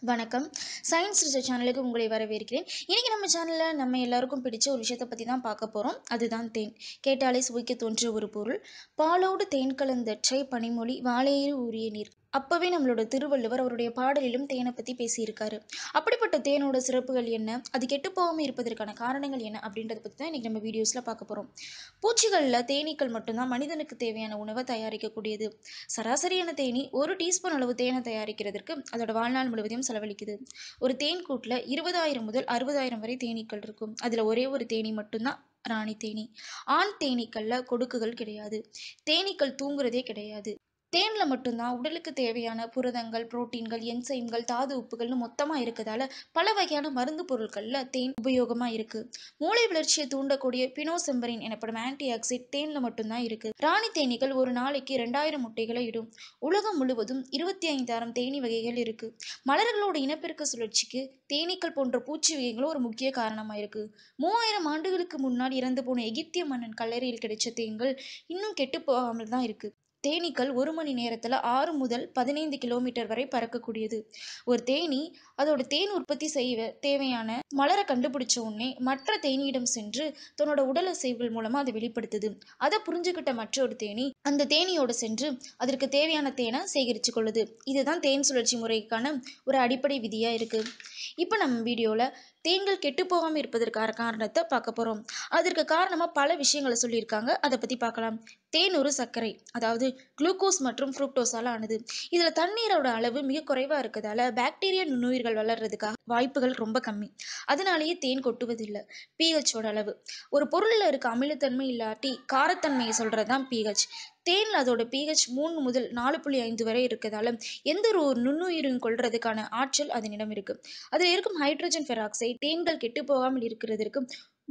வணக்கம். Science research சேனலுக்கு உங்களை வரவேற்கிறேன். இன்னைக்கு நம்ம சேனல்ல நம்ம எல்லாருக்கும் பிடிச்ச ஒரு விஷயத்த பத்தி தான் பார்க்க போறோம். அதுதான் தேன். கேட்டாலே சுவைக்க தோன்றிய ஒரு பொருள். பாலோடு தேன் கலந்தற்றை பனிமொழி வாழையேறு ஊறிய நீர். அப்பவே நம்மளோட திருவள்ளுவர் அவருடைய பாடலிலும் தேனை பத்தி பேசியிருக்காரு. அப்படிப்பட்ட தேனோட சிறப்புகள் என்ன? அது கெட்டு போகாம இருப்பதற்கான காரணங்கள் என்ன? அப்படின்றத பத்தி தான் இன்னைக்கு நம்ம வீடியோஸ்ல பார்க்க போறோம். பூச்சிகள்ல தேனீக்கள் மட்டும்தான் மனிதனுக்கு தேவையான உணவை தயாரிக்கக்கூடியது. சராசரியான தேனீ 1 டீஸ்பூன் அளவு தேனை தயாரிக்கிறதுக்கு அதோட வாழ்நாள் முழுவதையும் செலவழிக்குது. ஒரு தேன் கூட்டில் 20,000 முதல் 60,000 வரை தேனீக்கள் இருக்கும். அதில் ஒரே ஒரு தேனீ மட்டும்தான் ராணி தேனீ. ஆண் தேனீக்கள்ல கொடுக்குகள் கிடையாது. தேனீக்கள் தூங்குறதே கிடையாது. தேன்ல மட்டும்தான் உடலுக்கு தேவையான புரதங்கள், புரோட்டீன்கள், என்சைம்கள், தாது உப்புகள்னு மொத்தமாக இருக்கிறதால பல வகையான மருந்து பொருட்களில் தேன் உபயோகமாக இருக்கு. மூளை வளர்ச்சியை தூண்டக்கூடிய பினோசெம்பரின் எனப்படும் ஆன்டி ஆக்சிட் தேன்ல மட்டும்தான் இருக்கு. ராணி தேனீகள் ஒரு நாளைக்கு 2000 முட்டைகளை இடும். உலகம் முழுவதும் 25,000 தேனீ வகைகள் இருக்கு. மலர்களோட இனப்பெருக்க சுழற்சிக்கு தேனீக்கள் போன்ற பூச்சி வகைகளும் ஒரு முக்கிய காரணமாக இருக்கு. 3000 ஆண்டுகளுக்கு முன்னால் இறந்து போன எகிப்திய மன்னன் கல்லறையில் கிடைச்ச தேன்கள் இன்னும் கெட்டு போகாமல் தான் இருக்கு. தேனீக்கள் 1 மணி நேரத்தில் 6 முதல் 15 கிலோமீட்டர் வரை பறக்கக்கூடியது. ஒரு தேனீ அதோட தேன் உற்பத்தி செய்ய தேவையான மலரை கண்டுபிடிச்ச உடனே மற்ற தேனியிடம் சென்று தன்னோட உடல் அசைவுகள் மூலமாக அதை வெளிப்படுத்துது. அதை புரிஞ்சுக்கிட்ட மற்றொரு தேனீ அந்த தேனியோட சென்று அதற்கு தேவையான தேனை சேகரித்து கொள்ளுது. இதுதான் தேன் சுழற்சி முறைக்கான ஒரு அடிப்படை விதியாக இருக்குது. இப்போ நம்ம வீடியோவில் தேன்கள் கெட்டு போகாமல் இருப்பதற்கான காரணத்தை பார்க்க போகிறோம். அதற்கு காரணமாக பல விஷயங்களை சொல்லியிருக்காங்க. அதை பற்றி பார்க்கலாம். தேன் ஒரு சர்க்கரை, அதாவது குளுக்கோஸ் மற்றும் ஃப்ரூக்டோஸால் ஆனது. இதில் தண்ணீரோட அளவு மிக குறைவாக இருக்கிறதால பாக்டீரியா நுண்ணுயிர்கள் வளர்றதுக்காக வாய்ப்புகள் ரொம்ப கம்மி. அதனாலேயே தேன் கொட்டுவதில்லை. பிஹெச்சோட அளவு, ஒரு பொருளில் இருக்க அமிலத்தன்மை இல்லாட்டி காரத்தன்மையை சொல்கிறது தான் பிஹெச். தேனில் அதோட பிஹெச் 3 முதல் 4.5 வரை இருக்கிறதால எந்த ஒரு நுண்ணுயிரையும் கொள்றதுக்கான ஆற்றல் அதனிடம் இருக்கு. அதில் இருக்கும் ஹைட்ரஜன் பெராக்சைடு தேன்கள் கெட்டு போகாமல் இருக்கிறதுக்கு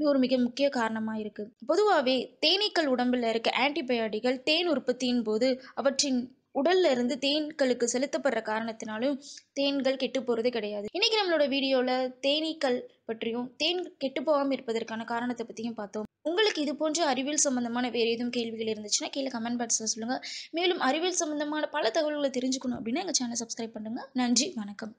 ஒரு மிக முக்கிய காரணமாக இருக்கு. பொதுவாகவே தேனீக்கள் உடம்புல இருக்க ஆன்டிபயோட்டிகள் தேன் உற்பத்தியின் போது அவற்றின் உடல்ல இருந்து தேன்களுக்கு செலுத்தப்படுற காரணத்தினாலும் தேன்கள் கெட்டு போறது கிடையாது. இன்னைக்கு நம்மளோட வீடியோல தேனீக்கள் பற்றியும் தேன் கெட்டு போகாமல் இருப்பதற்கான காரணத்தை பற்றியும் பார்த்தோம். உங்களுக்கு இது போன்ற அறிவியல் சம்பந்தமான வேறு ஏதும் கேள்விகள் இருந்துச்சுன்னா கீழே கமெண்ட் பாக்ஸில் சொல்லுங்கள். மேலும் அறிவியல் சம்பந்தமான பல தகவல்களை தெரிஞ்சுக்கணும் அப்படின்னா எங்கள் சேனலை சப்ஸ்கிரைப் பண்ணுங்கள். நன்றி, வணக்கம்.